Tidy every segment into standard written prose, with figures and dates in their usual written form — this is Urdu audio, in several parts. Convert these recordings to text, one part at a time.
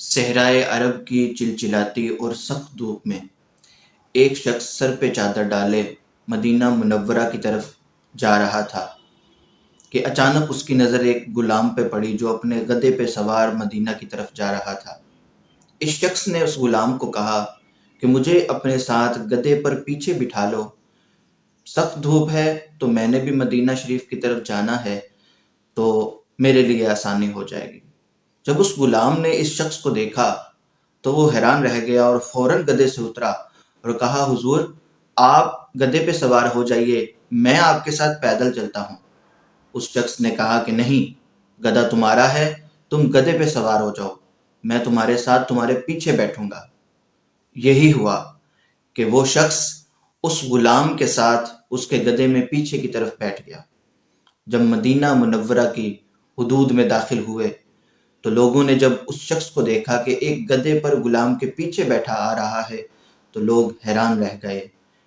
صحرائے عرب کی چلچلاتی اور سخت دھوپ میں ایک شخص سر پہ چادر ڈالے مدینہ منورہ کی طرف جا رہا تھا کہ اچانک اس کی نظر ایک غلام پہ پڑی جو اپنے گدھے پہ سوار مدینہ کی طرف جا رہا تھا۔ اس شخص نے اس غلام کو کہا کہ مجھے اپنے ساتھ گدھے پر پیچھے بٹھا لو، سخت دھوپ ہے تو میں نے بھی مدینہ شریف کی طرف جانا ہے تو میرے لیے آسانی ہو جائے گی۔ جب اس غلام نے اس شخص کو دیکھا تو وہ حیران رہ گیا اور فوراً گدھے سے اترا اور کہا، حضور آپ گدھے پہ سوار ہو جائیے، میں آپ کے ساتھ پیدل چلتا ہوں۔ اس شخص نے کہا کہ نہیں، گدھا تمہارا ہے، تم گدھے پہ سوار ہو جاؤ، میں تمہارے ساتھ تمہارے پیچھے بیٹھوں گا۔ یہی ہوا کہ وہ شخص اس غلام کے ساتھ اس کے گدھے میں پیچھے کی طرف بیٹھ گیا۔ جب مدینہ منورہ کی حدود میں داخل ہوئے تو لوگوں نے جب اس شخص کو دیکھا کہ ایک گدھے پر غلام کے پیچھے بیٹھا آ رہا ہے تو لوگ حیران رہ گئے،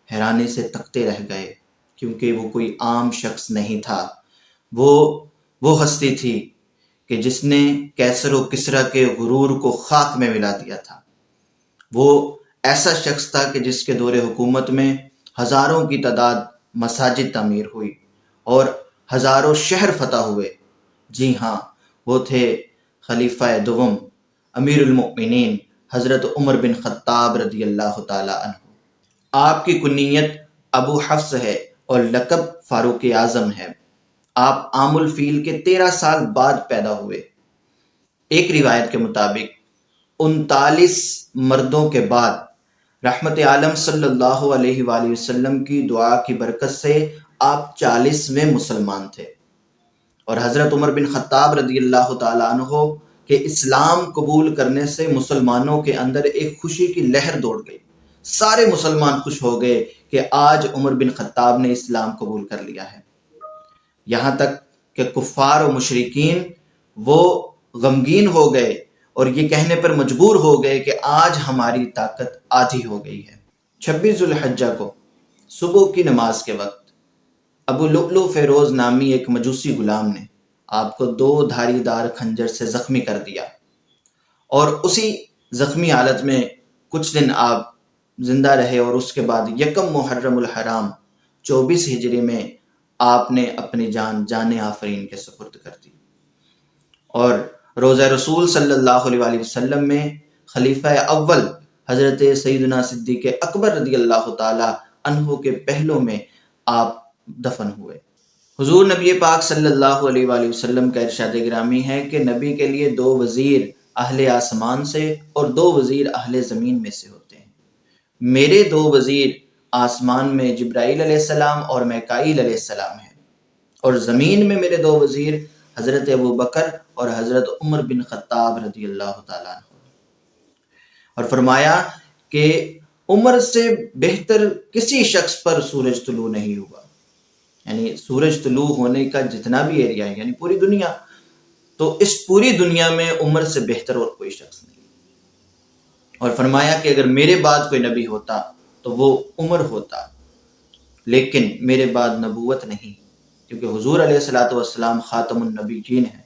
حیرانی سے تکتے رہ گئے، کیونکہ وہ کوئی عام شخص نہیں تھا۔ وہ ہستی تھی کہ جس نے کیسر و کسریٰ کے غرور کو خاک میں ملا دیا تھا۔ وہ ایسا شخص تھا کہ جس کے دور حکومت میں ہزاروں کی تعداد مساجد تعمیر ہوئی اور ہزاروں شہر فتح ہوئے۔ جی ہاں، وہ تھے خلیفہ دوم امیر المؤمنین حضرت عمر بن خطاب رضی اللہ تعالی عنہ۔ آپ کی کنیت ابو حفص ہے اور لقب فاروق اعظم ہے۔ آپ عام الفیل کے 13 سال بعد پیدا ہوئے۔ ایک روایت کے مطابق 39 مردوں کے بعد رحمت عالم صلی اللہ علیہ وآلہ وسلم کی دعا کی برکت سے آپ 40ویں مسلمان تھے، اور حضرت عمر بن خطاب رضی اللہ تعالیٰ عنہ کے اسلام قبول کرنے سے مسلمانوں کے اندر ایک خوشی کی لہر دوڑ گئی۔ سارے مسلمان خوش ہو گئے کہ آج عمر بن خطاب نے اسلام قبول کر لیا ہے۔ یہاں تک کہ کفار و مشرکین وہ غمگین ہو گئے اور یہ کہنے پر مجبور ہو گئے کہ آج ہماری طاقت آدھی ہو گئی ہے۔ 26 ذو الحجہ کو صبح کی نماز کے وقت ابو لؤلؤ فیروز نامی ایک مجوسی غلام نے آپ کو 2 دھاری دار خنجر سے زخمی کر دیا، اور اسی زخمی حالت میں کچھ دن آپ زندہ رہے، اور اس کے بعد 1 محرم الحرام 24 ہجری میں آپ نے اپنی جان آفرین کے سپرد کر دی۔ اور روزہ رسول صلی اللہ علیہ وآلہ وسلم میں خلیفہ اول حضرت سیدنا صدیق اکبر رضی اللہ تعالی عنہ کے پہلو میں آپ دفن ہوئے۔ حضور نبی پاک صلی اللہ علیہ وآلہ وسلم کا ارشاد گرامی ہے کہ نبی کے لیے 2 وزیر اہل آسمان سے اور 2 وزیر اہل زمین میں سے ہوتے ہیں۔ میرے 2 وزیر آسمان میں جبرائیل علیہ السلام اور میکائیل علیہ السلام ہیں، اور زمین میں میرے 2 وزیر حضرت ابو بکر اور حضرت عمر بن خطاب رضی اللہ تعالیٰ عنہ۔ اور فرمایا کہ عمر سے بہتر کسی شخص پر سورج طلوع نہیں ہوا، یعنی سورج طلوع ہونے کا جتنا بھی ایریا ہے، یعنی پوری دنیا، تو اس پوری دنیا میں عمر سے بہتر اور کوئی شخص نہیں۔ اور فرمایا کہ اگر میرے بعد کوئی نبی ہوتا تو وہ عمر ہوتا، لیکن میرے بعد نبوت نہیں، کیونکہ حضور علیہ الصلوۃ والسلام خاتم النبیین ہیں۔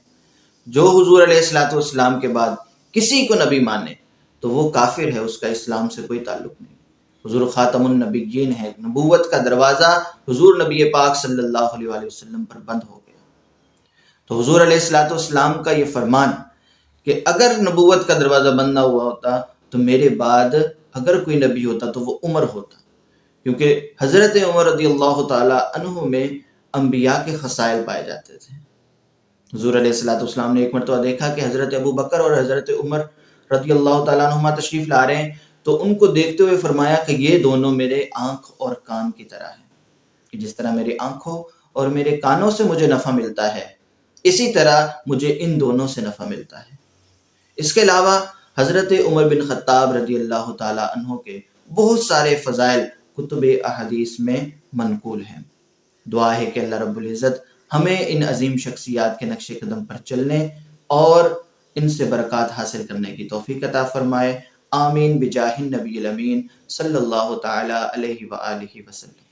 جو حضور علیہ الصلوۃ والسلام کے بعد کسی کو نبی مانے تو وہ کافر ہے، اس کا اسلام سے کوئی تعلق نہیں۔ حضور خاتم النبیین ہے، نبوت کا دروازہ حضور نبی پاک صلی اللہ علیہ وآلہ وسلم پر بند ہو گیا۔ تو حضور علیہ الصلوۃ والسلام کا یہ فرمان کہ اگر نبوت کا دروازہ بند نہ ہوا ہوتا تو میرے بعد اگر کوئی نبی ہوتا تو وہ عمر ہوتا، کیونکہ حضرت عمر رضی اللہ تعالی عنہ میں انبیاء کے خصائل پائے جاتے تھے۔ حضور علیہ الصلوۃ والسلام نے ایک مرتبہ دیکھا کہ حضرت ابو بکر اور حضرت عمر رضی اللہ تعالیٰ عنہما تشریف لا رہے ہیں، تو ان کو دیکھتے ہوئے فرمایا کہ یہ دونوں میرے آنکھ اور کان کی طرح ہیں، کہ جس طرح میری آنکھوں اور میرے کانوں سے مجھے نفع ملتا ہے، اسی طرح مجھے ان دونوں سے نفع ملتا ہے۔ اس کے علاوہ حضرت عمر بن خطاب رضی اللہ تعالیٰ عنہ کے بہت سارے فضائل کتب احادیث میں منقول ہیں۔ دعا ہے کہ اللہ رب العزت ہمیں ان عظیم شخصیات کے نقش قدم پر چلنے اور ان سے برکات حاصل کرنے کی توفیق عطا فرمائے۔ آمین بجاہ النبی الامین صلی اللہ تعالی علیہ وآلہ وسلم۔